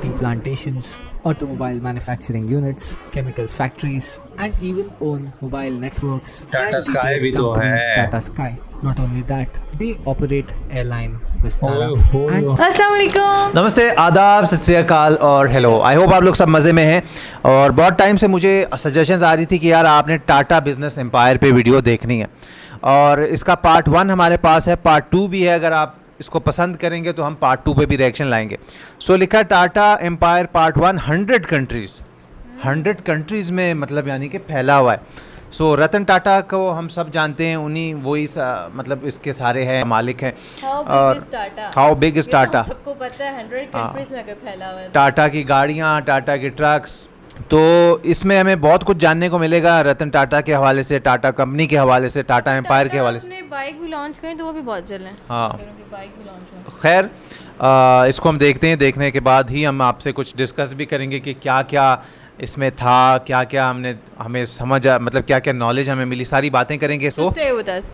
coffee plantations, automobile manufacturing units, chemical factories, and even own mobile networks. Tata and Sky the भी तो company है. Tata Sky. Not only that, they operate airline Vistara Oh, and अस्सलाम वालेकुम। नमस्ते, आदाब, सत श्री अकाल और हेलो। आई होप आप लोग सब मज़े में हैं। और बहुत टाइम से मुझे सजेशंस आ रही थी कि यार आपने टाटा बिजनेस एम्पायर पे वीडियो देखनी है, और इसका पार्ट 1 हमारे पास है, पार्ट 2 भी है। अगर आप इसको पसंद करेंगे तो हम पार्ट 2 पे भी रिएक्शन लाएंगे। सो लिखा टाटा एम्पायर पार्ट 1 100 कंट्रीज़ में, मतलब यानी कि फैला हुआ है। सो रतन टाटा को हम सब जानते हैं, उन्हीं वही मतलब इसके सारे हैं, मालिक हैं। हाउ बिग इज टाटा, सबको पता है 100 कंट्रीज में अगर फैला हुआ है। टाटा की गाड़ियाँ, टाटा की ट्रक्स, तो इसमें हमें बहुत कुछ जानने को मिलेगा रतन टाटा के हवाले से, टाटा कंपनी के हवाले से, टाटा एम्पायर के हवाले से। अपने बाइक भी लॉन्च करें तो वो भी बहुत चले। हाँ, बाइक भी लॉन्च हो। खैर इसको हम देखते हैं, देखने के बाद ही हम आपसे कुछ डिस्कस भी करेंगे कि क्या क्या इसमें था, क्या क्या हमें समझ, मतलब क्या क्या नॉलेज हमें मिली, सारी बातें करेंगे। So stay with us.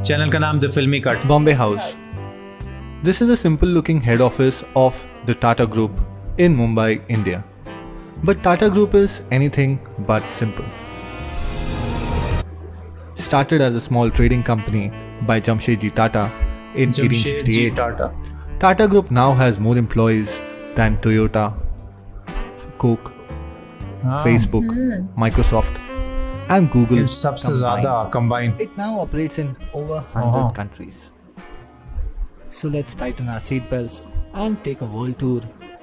Channel का नाम द फिल्मी cut. Bombay House. This is a simple looking head office of the Tata Group in Mumbai, India. But Tata Group is anything but simple. Started as a small trading company by Jamshedji Tata in 1868. Tata Group now has more employees than Toyota, Coke, Facebook, Microsoft and Google. सबसे ज़्यादा combined. it now operates in over 100 countries. So let's tighten our seatbelts and take a world tour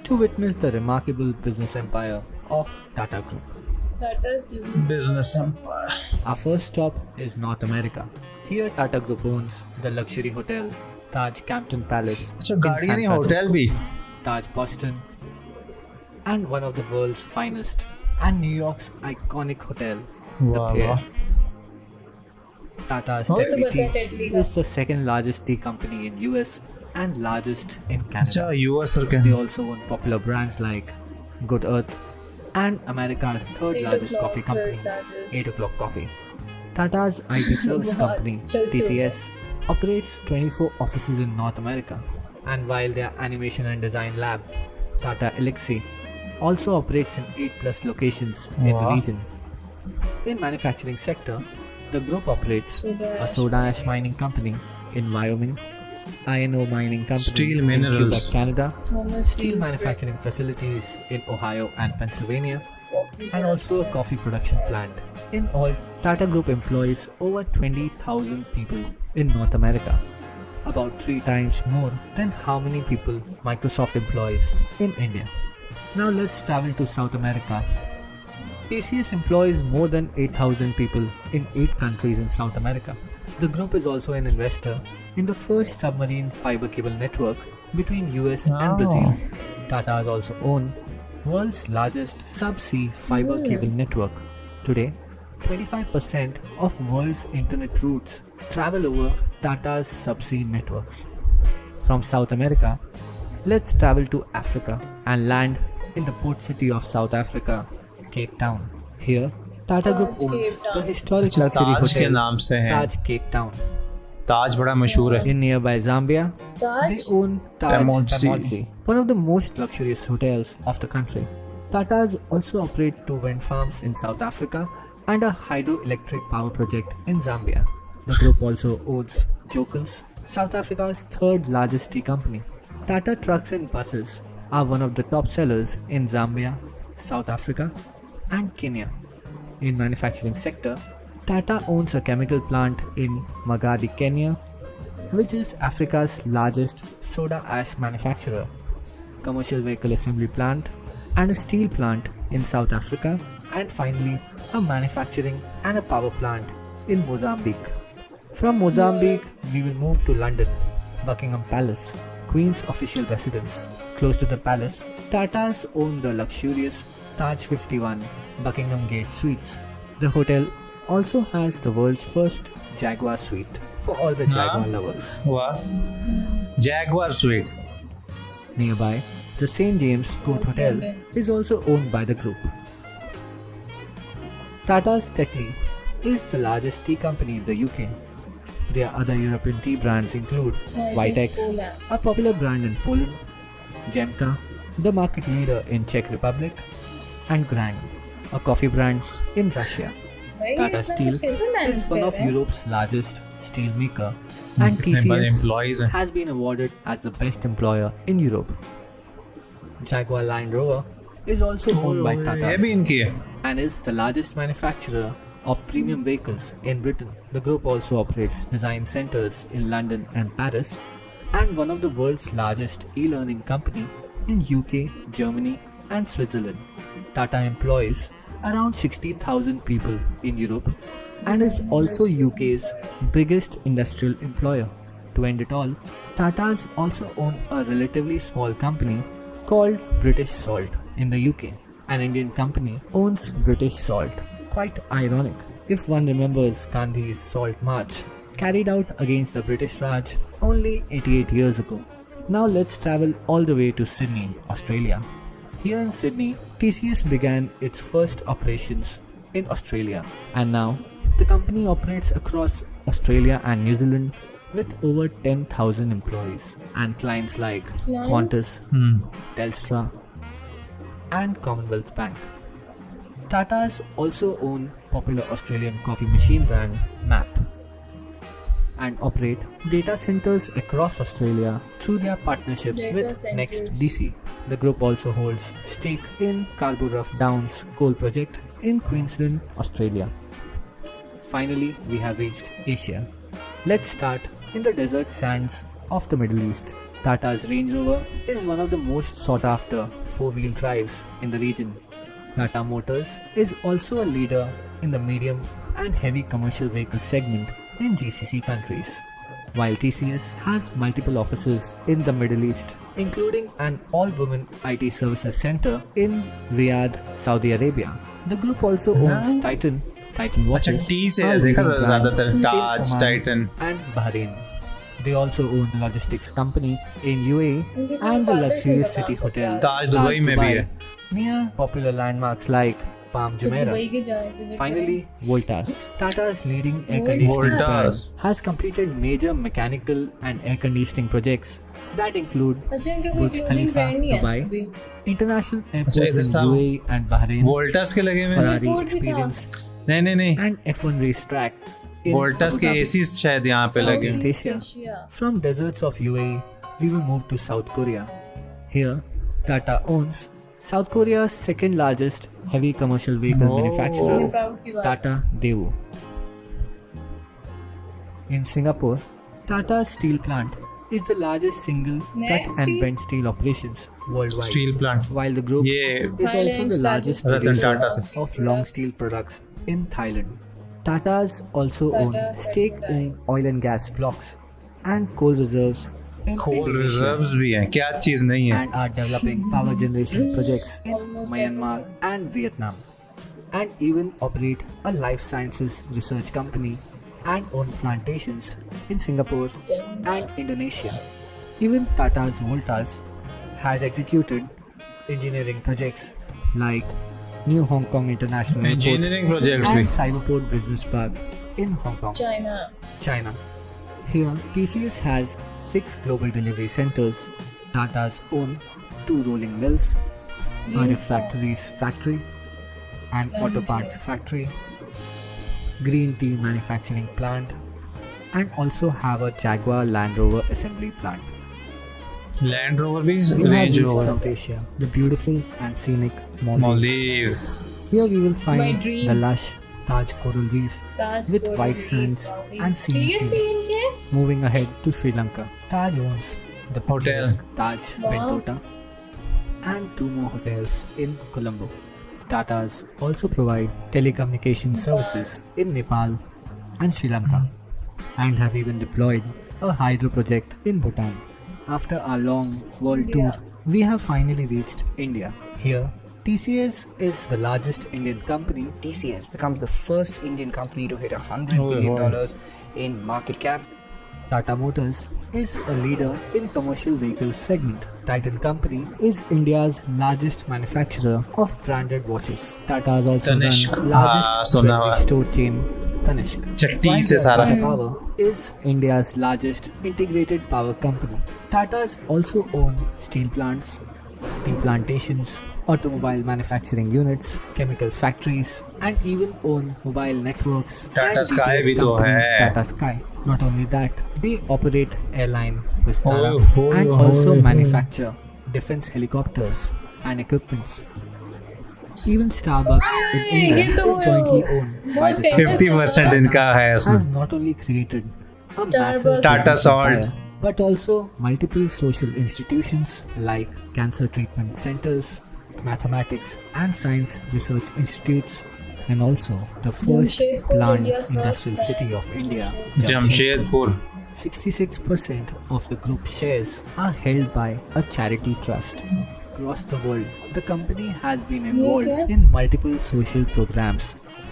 to witness the remarkable business empire of Tata Group. Tata's Business empire. Our first stop is North America. Here Tata Group owns the luxury hotel Taj Campton Palace अच्छा, in गाड़ियाँ San नहीं, hotel Francisco, भी। Taj Boston, and one of the world's finest, and New York's iconic hotel, the वाह, Pierre. वाह। Tata's तो Tetley बता tea Tetley is the second largest tea company in US and largest in अच्छा, Canada. US sir They के। also own popular brands like Good Earth and America's third 8 largest o'clock, coffee company, third largest. 8 O'Clock Coffee. Tata's IT service company, TCS, operates 24 offices in North America. And while their animation and design lab, Tata Elixir, also operates in 8 plus locations in the Wow. region. In manufacturing sector, the group operates Soda a ash soda ash mining company in Wyoming, iron ore mining company Steel in minerals. Quebec, Canada, Thomas steel manufacturing facilities in Ohio and Pennsylvania, and also a coffee production plant. In all, Tata Group employs over 20,000 people in North America, about 3 times more than how many people Microsoft employs in India. Now let's travel to South America. TCS employs more than 8,000 people in 8 countries in South America. The group is also an investor in the first submarine fiber cable network between US and Brazil. Tata has also owned world's largest subsea fiber cable network. Today, 25% of world's internet routes travel over Tata's subsea networks. From South America, let's travel to Africa and land in the port city of South Africa, Cape Town. Here, Tata Group Taj owns Cape Town. the historic अच्छा, luxury ताज के hotel नाम से है। Taj Cape Town. ताज बड़ा मशहूर है। In nearby Zambia, Taj? they own Taj Pamodzi. Pamodzi, one of the most luxurious hotels of the country. Tatas also operate 2 wind farms in South Africa and a hydroelectric power project in Zambia. The group also owns Jokers, South Africa's third largest tea company. Tata trucks and buses are one of the top sellers in Zambia, South Africa, and Kenya. In manufacturing sector, Tata owns a chemical plant in Magadi, Kenya, which is Africa's largest soda ash manufacturer, commercial vehicle assembly plant, and a steel plant in South Africa, and finally a manufacturing and a power plant in Mozambique. From Mozambique, we will move to London, Buckingham Palace, Queen's official residence. Close to the palace, Tatas own the luxurious Taj 51 Buckingham Gate Suites. The hotel also has the world's first Jaguar suite for all the Jaguar lovers. वाह, Jaguar sweet. Nearby, the St. James Court Hotel is also owned by the group. Tata's Tetley is the largest tea company in the UK. Their other European tea brands include Vitex, a popular brand in Poland, Jemka, the market leader in Czech Republic, and Grand, a coffee brand in Russia. Tata Steel is one of Europe's largest steel maker, and employees TCS has been awarded as the best employer in Europe. Jaguar Land Rover is also owned by Tata ये भी इनकी है and is the largest manufacturer of premium vehicles in Britain. The group also operates design centers in London and Paris, and one of the world's largest e-learning company in UK, Germany, and Switzerland. Tata employs around 60,000 people in Europe and is also UK's biggest industrial employer. To end it all, Tatas also own a relatively small company called British Salt in the UK. An Indian company owns British Salt. Quite ironic if one remembers Gandhi's Salt March carried out against the British Raj only 88 years ago. Now let's travel all the way to Sydney, Australia. Here in Sydney, TCS began its first operations in Australia, and now the company operates across Australia and New Zealand with over 10,000 employees and clients like Qantas, Telstra, and Commonwealth Bank. Tatas also own popular Australian coffee machine brand MAP and operate data centers across Australia through their partnership with NextDC. The group also holds stake in Scarborough Downs coal project in Queensland, Australia. Finally, we have reached Asia. Let's start in the desert sands of the Middle East. Tata's Range Rover is one of the most sought after four-wheel drives in the region. Tata Motors is also a leader in the medium and heavy commercial vehicle segment in GCC countries, while TCS has multiple offices in the Middle East, including an all-women IT services center in Riyadh, Saudi Arabia. The group also owns Titan अच्छा watches, T से a देखा leading brand ज्यादातर in Taj Oman Titan and Bahrain. They also own a logistics company in UAE and the luxurious city hotel Taj Dubai में भी है near popular landmarks like Palm Jumeirah. Finally, Voltas, Tata's leading air conditioning brand, Voltas has completed major mechanical and air conditioning projects that include Burj Khalifa, Dubai, international airports इधर in सब UAE and Bahrain, volts के लगे हुए हैं Ferrari experience, नहीं and F1 racetrack in वोल्टस Abu के Dhabi, एसी शायद यहाँ पे लगे Southeast Asia. From deserts of UAE, we will move to South Korea. Here, Tata owns South Korea's second largest heavy commercial vehicle manufacturer, Tata Daewoo. In Singapore, Tata Steel plant is the largest single cut and bent steel operations worldwide. Steel plant While the group ये is also the largest Ratan producer Tata of long steel products in Thailand. Tatas also own stake in oil and gas blocks and coal reserves in coal Indonesia reserves भी हैं क्या चीज नहीं है and are developing power generation projects in Myanmar and Vietnam, and even operate a life sciences research company and own plantations in Singapore and Indonesia. Even Tata's Voltas has executed engineering projects like New Hong Kong International Airport engineering projects भी and Cyberport Business Park in Hong Kong, China. Here, TCS has 6 global delivery centers. Tata's own 2 rolling mills, a refractories factory, an auto parts factory, green tea manufacturing plant, and also have a Jaguar Land Rover assembly plant. Land rover भी We have range reached rover South Asia, the beautiful and scenic Maldives. Maldives Here we will find dream. the lush Taj coral reef with white sands and scenic views. Moving ahead to Sri Lanka, Taj owns the Hotel. picturesque Taj Bentota and 2 more hotels in Colombo. Tatas also provide telecommunication services in Nepal and Sri Lanka and have even deployed a hydro project in Bhutan. After our long world tour, we have finally reached India. Here, TCS is the largest Indian company. TCS becomes the first Indian company to hit $100 billion in market cap. Tata Motors is a leader in commercial vehicles segment. Titan Company is India's largest manufacturer of branded watches. Tata has also Tanishq. run largest सुना jewelry हुआ है। store chain Tanishq. चट्टी While से सारा। Tata Power is India's largest integrated power company. Tatas also own steel plants, tea plantations, automobile manufacturing units, chemical factories, and even own mobile networks. Tata and Sky DTH भी तो company है। Tata Sky. Not only that, they operate airline Vistara Oh, oh, and oh, also oh. manufacture defense helicopters and equipments. Even Starbucks in India ये तो is jointly owned by the famous 50% इनका है has उसमें। not only created a Starbucks. massive Tata business Salt. empire, but also multiple social institutions like cancer treatment centers, mathematics and science research institutes, and also the first Jamshedpur, planned India's first industrial planned city of India, Jamshedpur. 66% of the group shares are held by a charity trust. Across the world, the company has been involved Okay. in multiple social programs.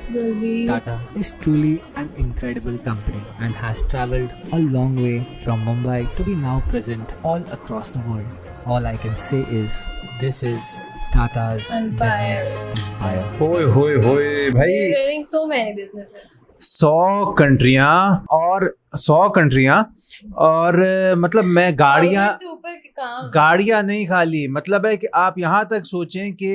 Brazil. Tata is truly an incredible company and has traveled a long way from Mumbai to be now present all across the world. All I can say is this is Tata's Empire. business empire. होए होए होए भाई, They're running so many businesses. 100 कंट्रियां और मतलब मैं गाड़ियां से ऊपर के काम। गाड़ियां नहीं खाली, मतलब है कि आप यहाँ तक सोचें कि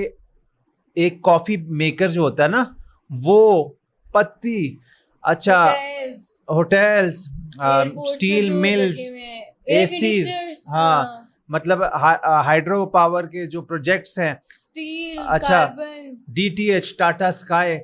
एक कॉफी मेकर जो होता है ना, वो पत्ती, अच्छा Hotels, होटल्स, airports में स्टील जो मिल्स, लगे हुए हैं, air एसीज, conditioners, हाँ मतलब हाइड्रो पावर के जो प्रोजेक्ट्स हैं, स्टील, अच्छा, कार्बन, डीटीएच, टाटा स्काई,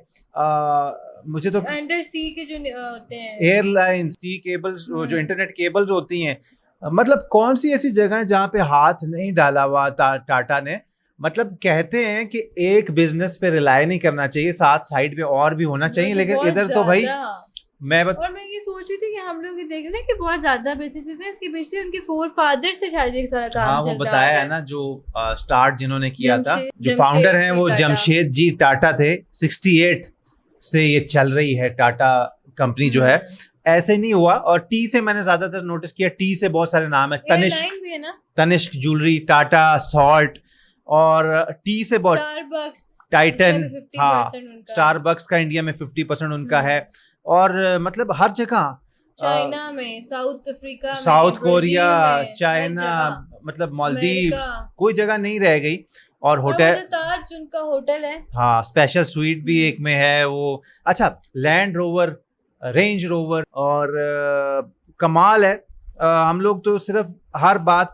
मुझे तो अंडर सी के जो होते हैं, एयरलाइन, सी केबल्स, जो इंटरनेट केबल्स होती हैं, मतलब कौन सी ऐसी जगह है जहाँ पे हाथ नहीं डाला हुआ टाटा ने। मतलब कहते हैं कि एक बिजनेस पे रिलाय नहीं करना चाहिए, साथ साइड पे और भी होना चाहिए, लेकिन बहुत इधर तो भाई ज्यादा। और मैं ये सोच रही थी कि हम लोग ये देख रहे हैं कि बहुत ज्यादा बिजनेसेस हैं, इसके पीछे उनके फोर फादर से शायद ये सारा काम हाँ, चल वो रहा बताया है ना, जो स्टार्ट जिन्होंने किया था, जो जमशेद फाउंडर हैं वो टाटा। जमशेद जी टाटा थे। 68 से ये चल रही है टाटा कंपनी जो है, ऐसे नहीं हुआ। और टी से मैंने ज्यादातर नोटिस किया, टी से बहुत सारे नाम है, एयरलाइन भी है ना, तनिष्क ज्वेलरी, टाटा सॉल्ट, और टी से बहुत स्टारबक्स, टाइटन, उसका भी हाँ 50% उनका। स्टारबक्स का इंडिया में 50% उनका है। और मतलब हर जगह, चाइना में, साउथ अफ्रीका में, साउथ ब्राजील कोरिया, में, हर चाइना, जगह। मतलब मालदीव्स, अमेरिका। कोई जगह नहीं रह गई। और और वो होटल, जो ताज उनका होटल है, हाँ स्पेशल स्वीट भी एक में है वो। अच्छा, लैंड रोवर, रेंज रोवर, और कमाल है। हम लोग तो सिर्फ हर बात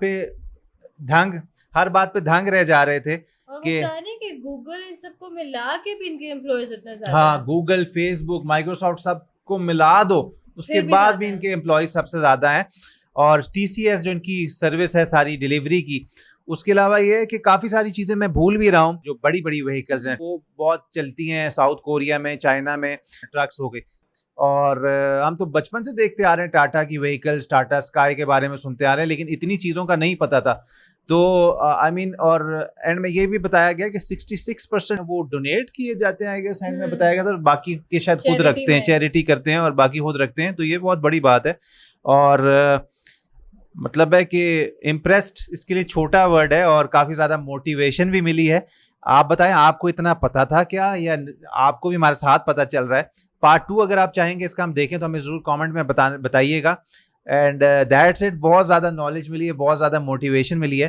पे दंग रह जा रहे थे और वो कि बता रहे कि गूगल इन सबको मिला के भी इनके एम्प्लॉयज इतने ज्यादा हाँ, हैं। गूगल, फेसबुक, माइक्रोसॉफ्ट सबको मिला दो, उसके फिर भी बाद ज्यादा भी है। इनके एम्प्लॉयज सबसे ज्यादा हैं। और टीसीएस जो इनकी सर्विस है सारी डिलीवरी की, उसके अलावा ये है कि काफी सारी चीजें मैं भूल भी रहा हूँ, जो बड़ी बड़ी व्हीकल्स हैं वो बहुत चलती हैं साउथ कोरिया में, चाइना में, ट्रक्स हो गई। और हम तो बचपन से देखते आ रहे हैं टाटा की व्हीकल्स, टाटा स्काई के बारे में सुनते आ रहे हैं, लेकिन इतनी चीज़ों का नहीं पता था। तो आई मीन, और एंड में ये भी बताया गया कि 66% वो डोनेट किए जाते हैं, आई गेस एंड में बताया गया था, और बाकी के शायद खुद Charity रखते हैं, में। चैरिटी करते हैं और बाकी खुद रखते हैं। तो ये बहुत बड़ी बात है। और मतलब है कि इम्प्रेस्ड इसके लिए छोटा वर्ड है, और काफ़ी ज़्यादा मोटिवेशन भी मिली है। आप बताएं, आपको इतना पता था क्या, या आपको भी हमारे साथ पता चल रहा है? पार्ट 2 अगर आप चाहेंगे इसका हम देखें तो हमें ज़रूर कमेंट में बताइएगा। एंड दैट्स इट, बहुत ज़्यादा नॉलेज मिली है, बहुत ज़्यादा मोटिवेशन मिली है।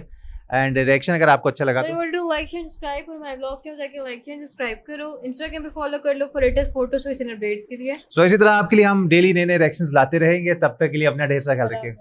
एंड डायरेक्शन अगर आपको अच्छा लगा So you तो want to like, share, subscribe और my vlogs में जाके like, share, subscribe करो। Instagram पे follow कर लो for latest photos और अपडेट्स के लिए। सो इसी तरह आपके लिए हम डेली नए नए रिएक्शंस लाते रहेंगे। तब तक के लिए अपना ढेर सारा ख्याल रखिए।